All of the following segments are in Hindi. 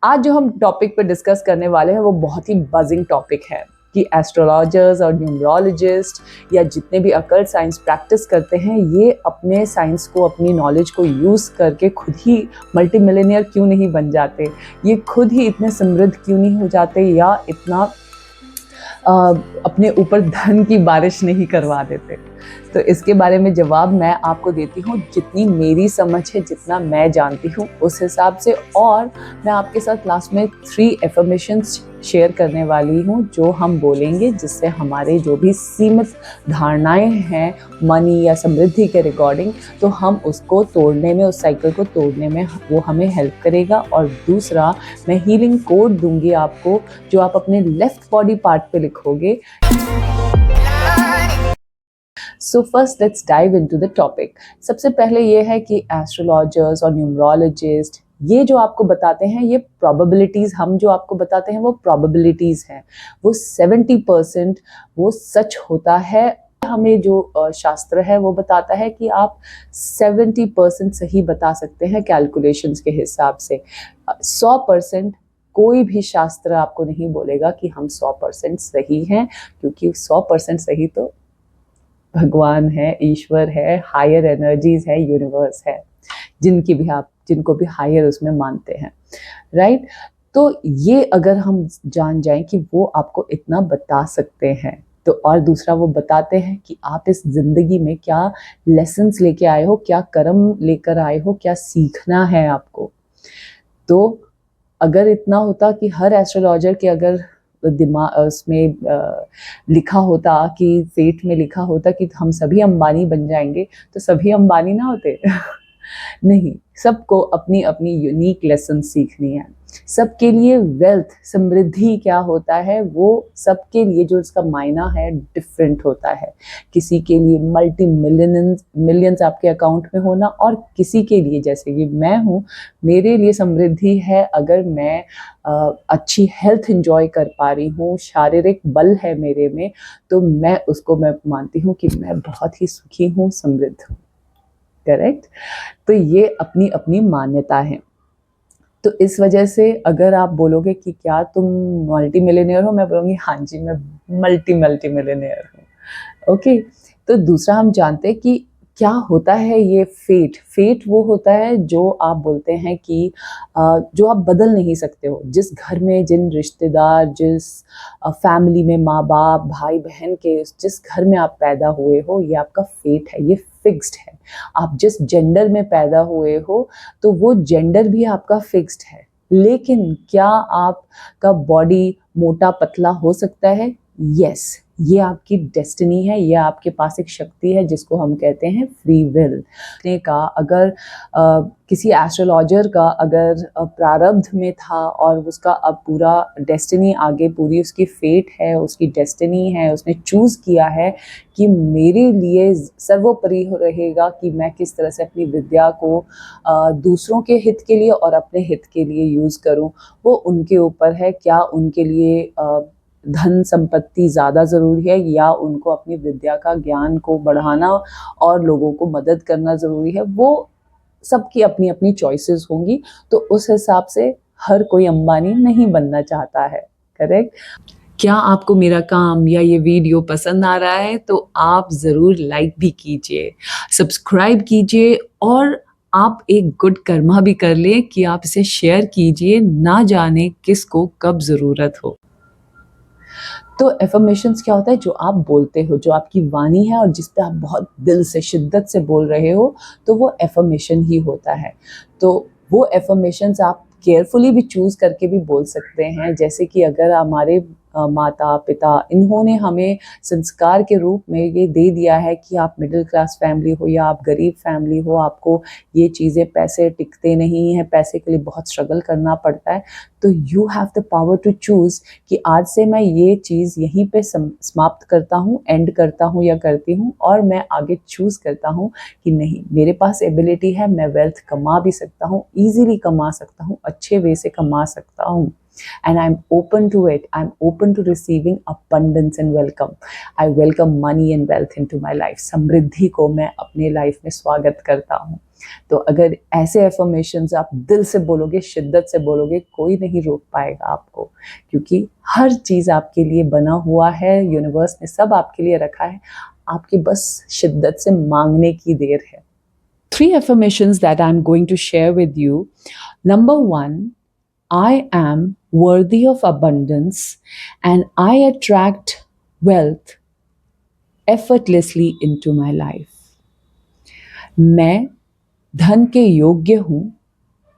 आज जो हम टॉपिक पे डिस्कस करने वाले हैं वो बहुत ही बजिंग टॉपिक है कि एस्ट्रोलॉजर्स और न्यूमरोलॉजिस्ट या जितने भी अकल्ट साइंस प्रैक्टिस करते हैं ये अपने साइंस को, अपनी नॉलेज को यूज़ करके खुद ही मल्टी मिलियनियर क्यों नहीं बन जाते, ये खुद ही इतने समृद्ध क्यों नहीं हो जाते या इतना अपने ऊपर धन की बारिश नहीं करवा देते। तो इसके बारे में जवाब मैं आपको देती हूँ जितनी मेरी समझ है, जितना मैं जानती हूँ उस हिसाब से। और मैं आपके साथ लास्ट में 3 एफर्मेशंस शेयर करने वाली हूँ जो हम बोलेंगे, जिससे हमारे जो भी सीमित धारणाएं हैं मनी या समृद्धि के रिगार्डिंग, तो हम उसको तोड़ने में, उस साइकिल को तोड़ने में वो हमें हेल्प करेगा। और दूसरा, मैं हीलिंग कोड दूंगी आपको जो आप अपने लेफ्ट बॉडी पार्ट पे लिखोगे। So first let's dive into the topic. सबसे पहले ये है कि एस्ट्रोलॉजर्स और न्यूमरोलॉजिस्ट ये जो आपको बताते हैं, ये प्रोबेबिलिटीज़, हम जो आपको बताते हैं वो प्रोबेबिलिटीज़ हैं। वो 70% वो सच होता है। हमें जो शास्त्र है वो बताता है कि आप 70% सही बता सकते हैं कैलकुलेशंस के हिसाब से। 100% कोई भी शास्त्र आपको नहीं बोलेगा कि हम 100% सही हैं, क्योंकि 100% सही तो भगवान है, ईश्वर है, हायर एनर्जीज है, यूनिवर्स है, जिनको भी हायर उसमें मानते हैं, राइट। तो ये अगर हम जान जाएं कि वो आपको इतना बता सकते हैं, तो और दूसरा वो बताते हैं कि आप इस जिंदगी में क्या लेसन्स लेके आए हो, क्या कर्म लेकर आए हो, क्या सीखना है आपको। तो अगर इतना होता कि हर एस्ट्रोलॉजर के अगर दिमाग उसमें लिखा होता कि फेट में लिखा होता कि हम सभी अंबानी बन जाएंगे, तो सभी अंबानी ना होते। नहीं, सबको अपनी अपनी यूनिक लेसन सीखनी है। सबके लिए वेल्थ, समृद्धि क्या होता है, वो सबके लिए जो इसका मायना है डिफरेंट होता है। किसी के लिए मल्टी मिलियंस आपके अकाउंट में होना, और किसी के लिए, जैसे कि मैं हूँ, मेरे लिए समृद्धि है अगर मैं अच्छी हेल्थ एंजॉय कर पा रही हूँ, शारीरिक बल है मेरे में, तो मैं मानती हूँ कि मैं बहुत ही सुखी हूँ, समृद्ध हूँ। करेक्ट। तो ये अपनी अपनी मान्यता है। तो इस वजह से अगर आप बोलोगे कि क्या तुम मल्टी मिलियनेयर हो, मैं बोलूँगी हाँ जी, मैं मल्टी मिलियनेयर हूँ। ओके। तो दूसरा, हम जानते हैं कि क्या होता है ये फेट वो होता है जो आप बोलते हैं कि जो आप बदल नहीं सकते हो। जिस घर में, जिन रिश्तेदार, जिस फैमिली में, माँ बाप, भाई बहन के जिस घर में आप पैदा हुए हो, ये आपका फेट है, ये फिक्स्ड है। आप जिस जेंडर में पैदा हुए हो, तो वो जेंडर भी आपका फिक्स्ड है। लेकिन क्या आपका बॉडी मोटा पतला हो सकता है? यस, ये आपकी डेस्टिनी है, ये आपके पास एक शक्ति है जिसको हम कहते हैं फ्री विल। का अगर किसी एस्ट्रोलॉजर का अगर प्रारब्ध में था और उसका अब पूरा डेस्टिनी आगे, पूरी उसकी फेट है, उसकी डेस्टिनी है, उसने चूज़ किया है कि मेरे लिए सर्वोपरि रहेगा कि मैं किस तरह से अपनी विद्या को दूसरों के हित के लिए और अपने हित के लिए यूज़ करूं, वो उनके ऊपर है। क्या उनके लिए धन संपत्ति ज़्यादा ज़रूरी है, या उनको अपनी विद्या का ज्ञान को बढ़ाना और लोगों को मदद करना ज़रूरी है, वो सबकी अपनी अपनी चॉइसेस होंगी। तो उस हिसाब से हर कोई अंबानी नहीं बनना चाहता है। करेक्ट। क्या आपको मेरा काम या ये वीडियो पसंद आ रहा है तो आप ज़रूर लाइक भी कीजिए, सब्सक्राइब कीजिए, और आप एक गुड कर्मा भी कर लें कि आप इसे शेयर कीजिए, ना जाने किसको कब ज़रूरत हो। तो एफर्मेशंस क्या होता है? जो आप बोलते हो, जो आपकी वाणी है और जिस पे आप बहुत दिल से, शिद्दत से बोल रहे हो, तो वो एफर्मेशन ही होता है। तो वो एफर्मेशंस आप केयरफुली भी चूज़ करके भी बोल सकते हैं। जैसे कि अगर हमारे माता पिता, इन्होंने हमें संस्कार के रूप में ये दे दिया है कि आप मिडिल क्लास फैमिली हो या आप गरीब फैमिली हो, आपको ये चीज़ें, पैसे टिकते नहीं हैं, पैसे के लिए बहुत स्ट्रगल करना पड़ता है, तो you have the power to choose कि आज से मैं ये चीज़ यहीं पे समाप्त करता हूँ, एंड करता हूँ या करती हूँ, और मैं आगे चूज़ करता हूँ कि नहीं, मेरे पास एबिलिटी है, मैं वेल्थ कमा भी सकता हूँ, ईजिली कमा सकता हूँ, अच्छे वे से कमा सकता हूँ। And I'm open to it. I'm open to receiving abundance and welcome. I welcome money and wealth into my life. समृद्धि को मैं अपने लाइफ में स्वागत करता हूँ। तो अगर ऐसे एफर्मेशंस आप दिल से बोलोगे, शिद्दत से बोलोगे, कोई नहीं रोक पाएगा आपको, क्योंकि हर चीज़ आपके लिए बना हुआ है, यूनिवर्स ने सब आपके लिए रखा है, आपकी बस शिद्दत से मांगने की देर है। 3 affirmations that I'm going to share with you. Number 1, I am worthy of abundance and I attract wealth effortlessly into my life. मैं धन के योग्य हूँ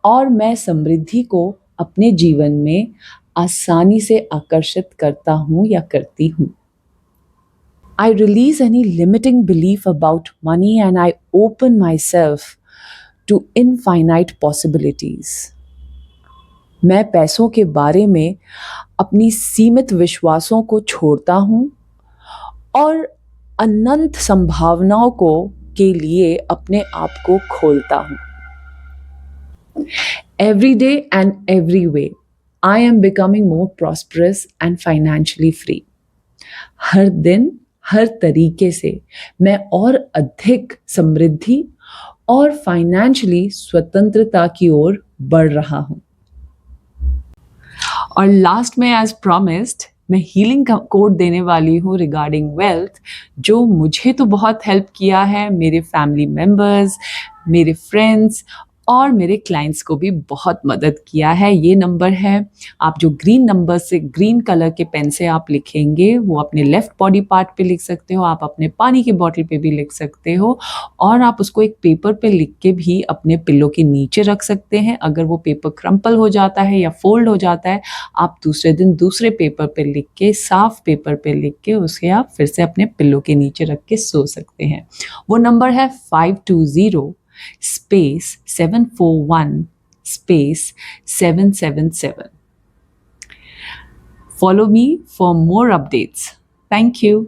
और मैं समृद्धि को अपने जीवन में आसानी से आकर्षित करता हूँ या करती हूँ। I release any limiting belief about money and I open myself to infinite possibilities. मैं पैसों के बारे में अपनी सीमित विश्वासों को छोड़ता हूँ और अनंत संभावनाओं को के लिए अपने आप को खोलता हूँ। Every day and every way, I am becoming more prosperous and financially free. हर दिन हर तरीके से मैं और अधिक समृद्धि और फाइनेंशियली स्वतंत्रता की ओर बढ़ रहा हूँ। और लास्ट में एज प्रॉमिस्ड मैं हीलिंग का कोड देने वाली हूँ रिगार्डिंग वेल्थ, जो मुझे तो बहुत हेल्प किया है, मेरे फैमिली मेम्बर्स, मेरे फ्रेंड्स और मेरे क्लाइंट्स को भी बहुत मदद किया है। ये नंबर है, आप जो ग्रीन नंबर से, ग्रीन कलर के पेन से आप लिखेंगे, वो अपने लेफ्ट बॉडी पार्ट पे लिख सकते हो, आप अपने पानी की बॉटल पे भी लिख सकते हो और आप उसको एक पेपर पे लिख के भी अपने पिल्लो के नीचे रख सकते हैं। अगर वो पेपर क्रम्पल हो जाता है या फोल्ड हो जाता है, आप दूसरे दिन दूसरे पेपर पे लिख के, साफ पेपर पे लिख के उसे आप फिर से अपने पिल्लो के नीचे रख के सो सकते हैं। वो नंबर है 520 space 741 space 777. Follow me for more updates. Thank you.